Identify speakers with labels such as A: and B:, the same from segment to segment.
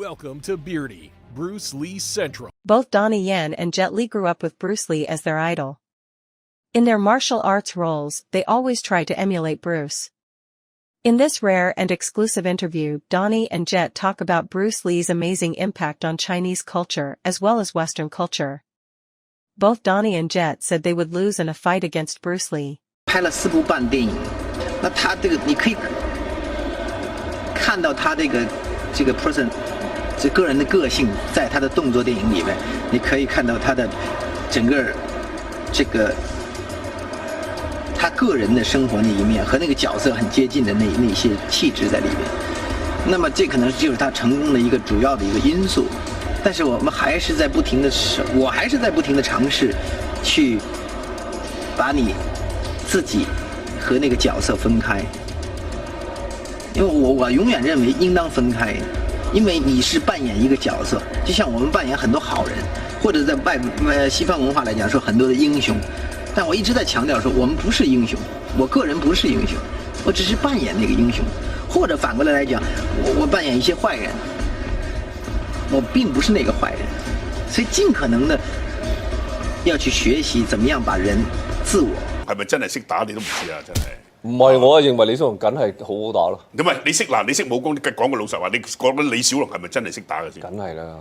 A: Welcome to Beardy, Bruce Lee Central.
B: Both Donnie Yen and Jet Li grew up with Bruce Lee as their idol. In their martial arts roles, they always tried to emulate Bruce. In this rare and exclusive interview, Donnie and Jet talk about Bruce Lee's amazing impact on Chinese culture as well as Western culture. Both Donnie and Jet said they would lose in a fight against Bruce Lee.
C: 拍了4部半电影，那他这个你可以看到他这个 person 这个人的个性，在他的动作电影里面，你可以看到他的整个这个他个人的生活那一面和那个角色很接近的那些气质在里面。那么这可能就是他成功的一个主要的一个因素。但是我还是在不停的尝试去把你自己和那个角色分开，因为我永远认为应当分开，因为你是扮演一个角色，就像我们扮演很多好人，或者在西方文化来讲说很多的英雄，但我一直在强调说我们不是英雄，我个人不是英雄，我只是扮演那个英雄，或者反过来讲，我扮演一些坏人，我并不是那个坏人，所以尽可能的要去学習怎麼樣把人自我。
D: 係咪真係識打你都唔知啊！真係。
E: 唔係，我認為李小龍梗係好好打咯。
D: 咁咪你識武功，講個老實話，你覺得李小龍係咪真係識打嘅先？
E: 梗係啦。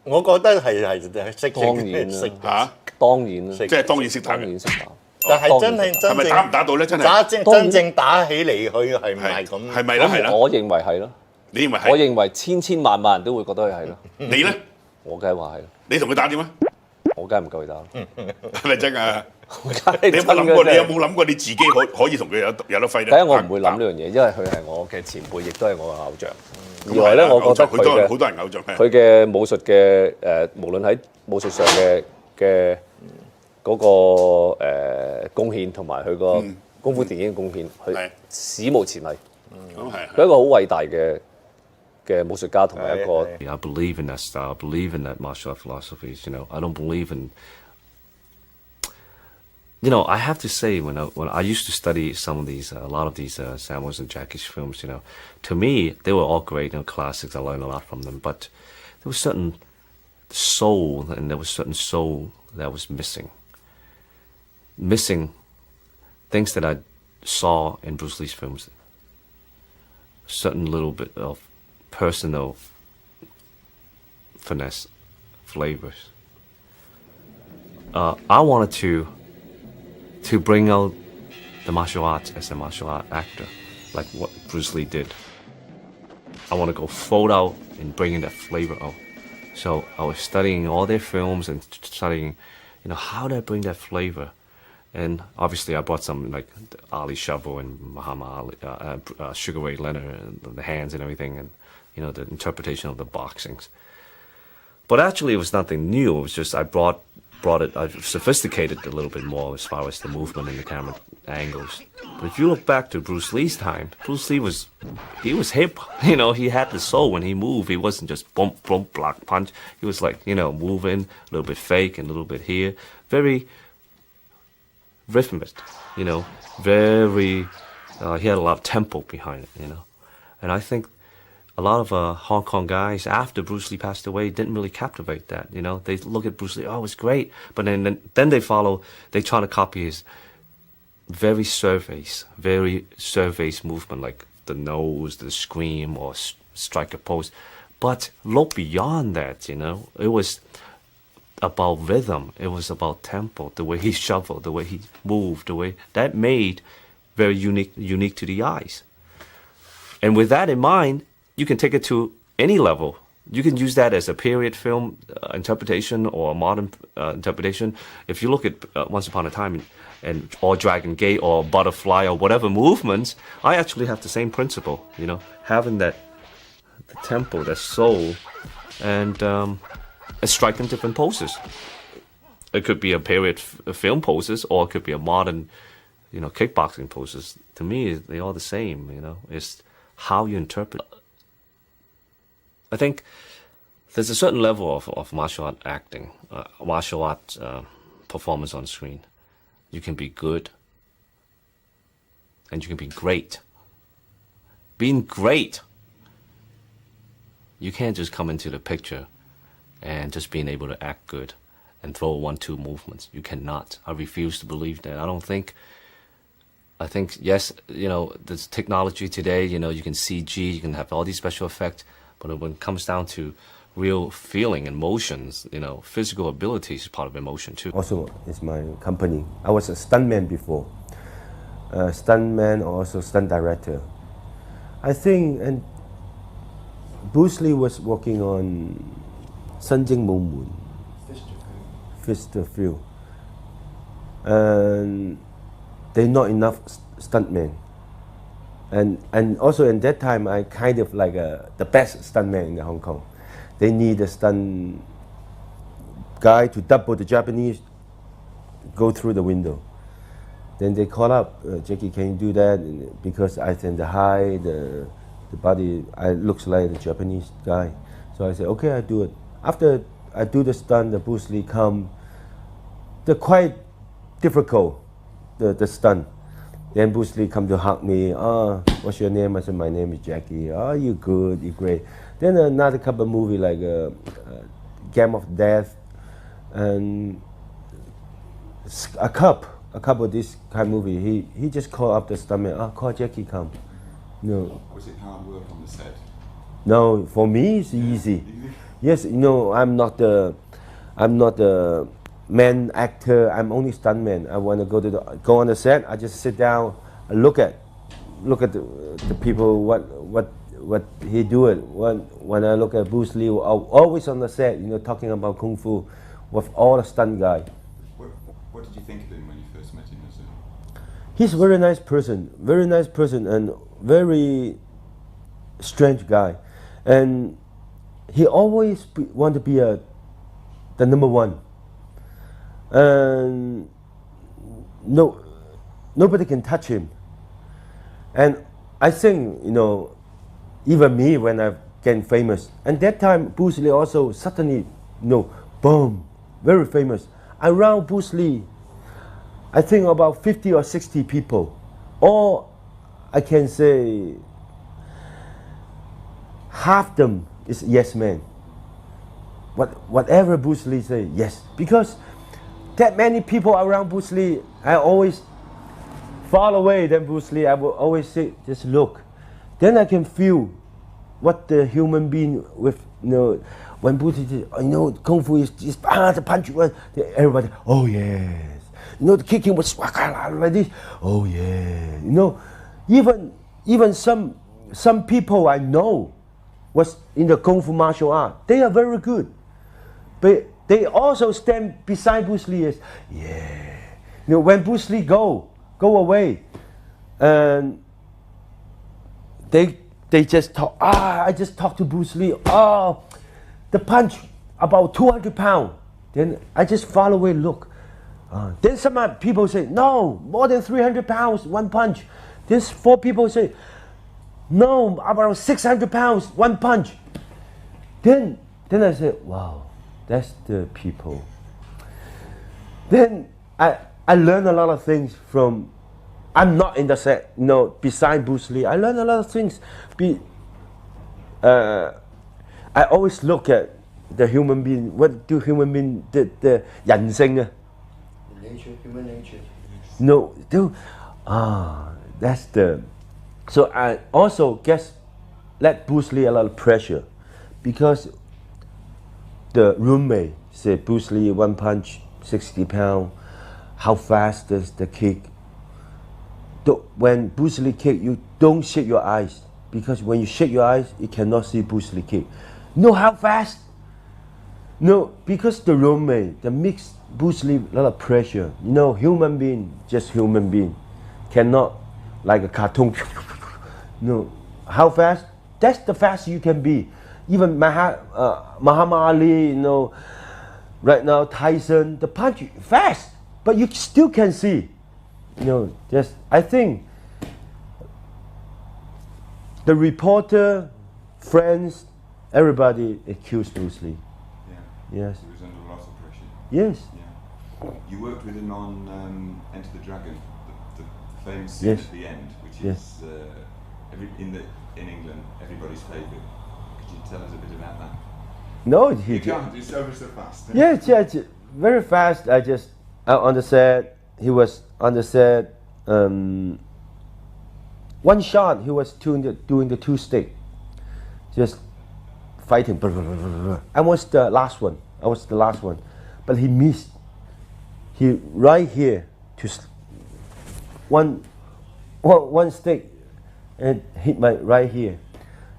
F: 我覺得係識
E: 當然
F: 識
D: 嚇，
E: 當然啦，
D: 即係當然識打嘅。
E: 當然識打。
F: 但係真
D: 係咪打唔打到咧？真係
F: 真正打起嚟，佢係唔係咁？
D: 係咪啦？係啦。
E: 我認為係咯。
D: 你認為係？
E: 我認為千萬人都會覺得佢係咯。
D: 你咧？
E: 我梗係話係咯。
D: 你同佢打點啊？
E: 我梗係唔夠佢打咯。
D: 係咪真啊？
E: 你有
D: 冇諗過你自己可以同佢有得揮咧？
E: 第一，我唔會諗呢樣嘢，因為佢係我嘅前輩，亦都係我嘅偶像。二來咧，我覺得
D: 好多人偶像
E: 佢嘅武術嘅無論喺武術上嘅嗰個貢獻同埋佢個功夫電影嘅貢獻，佢史無前例。佢係一個好偉大嘅武術家同埋一個。
G: I believe in that style. I believe in that martial art philosophies. I don't believe in. I have to say, when I used to study some of these, a lot of these Samuels and Jackies films, to me, they were all great, classics. I learned a lot from them. But there was certain soul, and there was certain soul that was missing. Missing things that I saw in Bruce Lee's films. Certain little bit of personal finesse, flavors. I wanted to bring out the martial arts as a martial art actor, like what Bruce Lee did. I want to go full out and bring in that flavor out. So I was studying all their films and studying, how do I bring that flavor? And obviously I brought some like Ali Shovel and Muhammad Ali, Sugar Ray Leonard, and the hands and everything, and the interpretation of the boxings. But actually it was nothing new. It was just I brought it, I've sophisticated it a little bit more as far as the movement and the camera angles. But if you look back to Bruce Lee's time, Bruce Lee was hip. He had the soul when he moved. He wasn't just bump, bump, block, punch. He was like, moving, a little bit fake and a little bit here. Very rhythmic, very, he had a lot of tempo behind it, And I think a lot of Hong Kong guys, after Bruce Lee passed away, didn't really captivate that. They look at Bruce Lee, oh, it's great, but then they try to copy his very surface movement, like the nose, the scream, or strike a pose. But look beyond that, it was about rhythm, it was about tempo, the way he shuffled, the way he moved, the way that made very unique to the eyes. And with that in mind, you can take it to any level. You can use that as a period film interpretation or a modern interpretation. If you look at Once Upon a Time or Dragon Gate or Butterfly or whatever movements, I actually have the same principle, having the tempo, that soul, and striking different poses. It could be a period film poses, or it could be a modern, kickboxing poses. To me, they're all the same, It's how you interpret. I think there's a certain level of martial art acting, martial art performance on screen. You can be good, and you can be great. Being great You can't just come into the picture and just being able to act good and throw 1-2 movements. You cannot. I refuse to believe that. I think, yes, there's technology today, you can CG, you can have all these special effects, but when it comes down to real feeling and emotions, physical ability is part of emotion too.
H: Also, it's my company. I was a stuntman before. Stuntman, also stunt director. I think, and Bruce Lee was working on 身經武門 Fist of Fury. And they're not enough stuntmen. And also in that time, I kind of like the best stuntman in Hong Kong. They need a stunt guy to double the Japanese, go through the window. Then they call up, Jackie, can you do that? And because I think the height, the body, I looks like the Japanese guy. So I said, okay, I do it. After I do the stunt, the Bruce Lee come. They're quite difficult, the stunt. Then Bruce Lee come to hug me. Oh, what's your name? I said, my name is Jackie. Oh, you good, you great. Then another couple of movie like Game of Death and a couple of this kind of movie. He just called up the stuntman. Oh, call Jackie come. No.
I: Was it hard work on the set?
H: No, for me it's easy. Yes, I'm not the main actor. I'm only stuntman. I want to go on the set. I just sit down, look at the people. What he do it. When I look at Bruce Lee, always on the set, talking about kung fu, with all the stunt guy.
I: What did you think of him when you first met him?
H: He's a very nice person, and very strange guy, and he always want to be the number one, and nobody can touch him. And I think even me when I get famous, and that time Bruce Lee also suddenly boom, very famous. Around Bruce Lee, I think about 50 or 60 people. Or I can say half them is yes man. Whatever Bruce Lee say, yes. Because that many people around Bruce Lee, I always far away than Bruce Lee. I will always say, just look. Then I can feel what the human being with, when Bruce Lee, Kung Fu is just the punch, everybody, oh yes. The kicking was like this. Oh yeah. Even some people I know was in the Kung Fu martial art. They are very good, but they also stand beside Bruce Lee as when Bruce Lee go away, and they just talk. I just talked to Bruce Lee. Oh, the punch about 200 pounds. Then I just follow away, look. Then some people say, no, more than 300 pounds, one punch. Then 4 people say, no, about 600 pounds, one punch. Then I said, wow, that's the people. Then I learned a lot of things from, I'm not in the set, beside Bruce Lee. I learned a lot of things. I always look at the human being. What do human being, the 人性啊?
F: Nature, human nature.
H: No, that's the. So I also guess let Bruce Lee a lot of pressure, because the roommate said Bruce Lee one punch 60 pounds. How fast does the kick? When Bruce Lee kick, you don't shake your eyes, because when you shake your eyes, you cannot see Bruce Lee kick. How fast? No, because the roommate, the mix. Bruce Lee, a lot of pressure. Human being, just human being, cannot like a cartoon. No, how fast? That's the fast you can be. Even Muhammad Ali, right now Tyson, the punch fast, but you still can see. Just I think the reporter, friends, everybody accused Bruce Lee.
I: Yeah.
H: Yes.
I: He was under a lot of pressure.
H: Yes.
I: Yeah. You worked with him on Enter the Dragon, the famous scene
H: Yes.
I: at the end, which
H: Yes.
I: is in England everybody's favourite. Could Could you tell us a bit about that?
H: No,
I: You can't. It's over so fast.
H: Yeah, very fast. On the set, he was on the set. One shot, he was doing the two stick, just fighting. I was the last one. But he missed. He right here to one stick and hit my right here.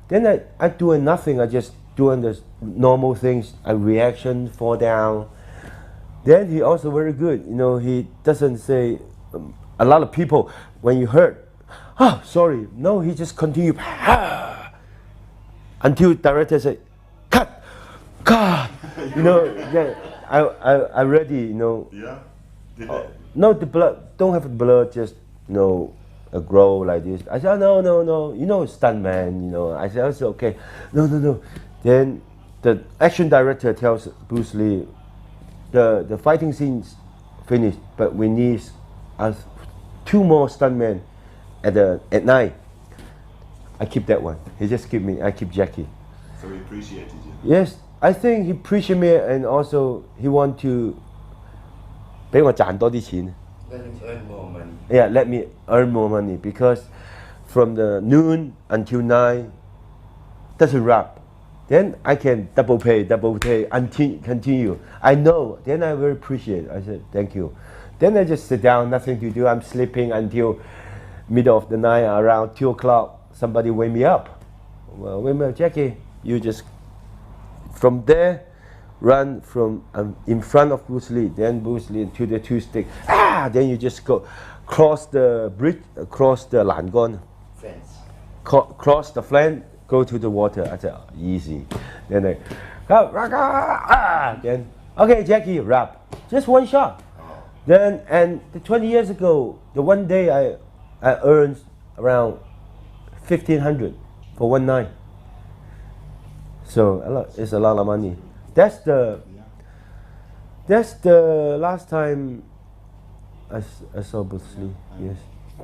H: Then I doing nothing. I just doing the normal things. A reaction, fall down. Then he also very good. You know, he doesn't say. A lot of people when you hurt, oh sorry. No, he just continue until director say, cut. You know, yeah. I ready. You know.
I: Yeah.
H: No, the blood don't have blood. Just grow like this. I said no. You know, stunt man. You know. I said also okay. No. Then the action director tells Bruce Lee, the fighting scenes finished, but we need us 2 more stuntmen at night. I keep that one. He just keep me. I keep Jackie.
I: So he appreciated you.
H: Yes, I think he appreciated me, and also he want to 俾我賺多啲錢。
F: Let him earn more money.
H: Yeah, let me earn more money because from the noon until 9 doesn't wrap. Then I can double pay until continue. I know. Then I very appreciate. I said thank you. Then I just sit down, nothing to do. I'm sleeping until middle of the night, around 2 o'clock. Somebody wake me up. Well, wait a minute, Jackie. You just from there run from in front of Bruce Lee. Then Bruce Lee to the 2 stick. Then you just go cross the bridge, cross the 欄杆
F: Fence.
H: cross the fence, go to the water. I said easy. Then I then okay, Jackie, wrap. Just one shot. Then and 20 years ago, the one day I earned around 1,500 for one night. So it's a lot of money. That's the last time I saw Bruce Lee. Yes.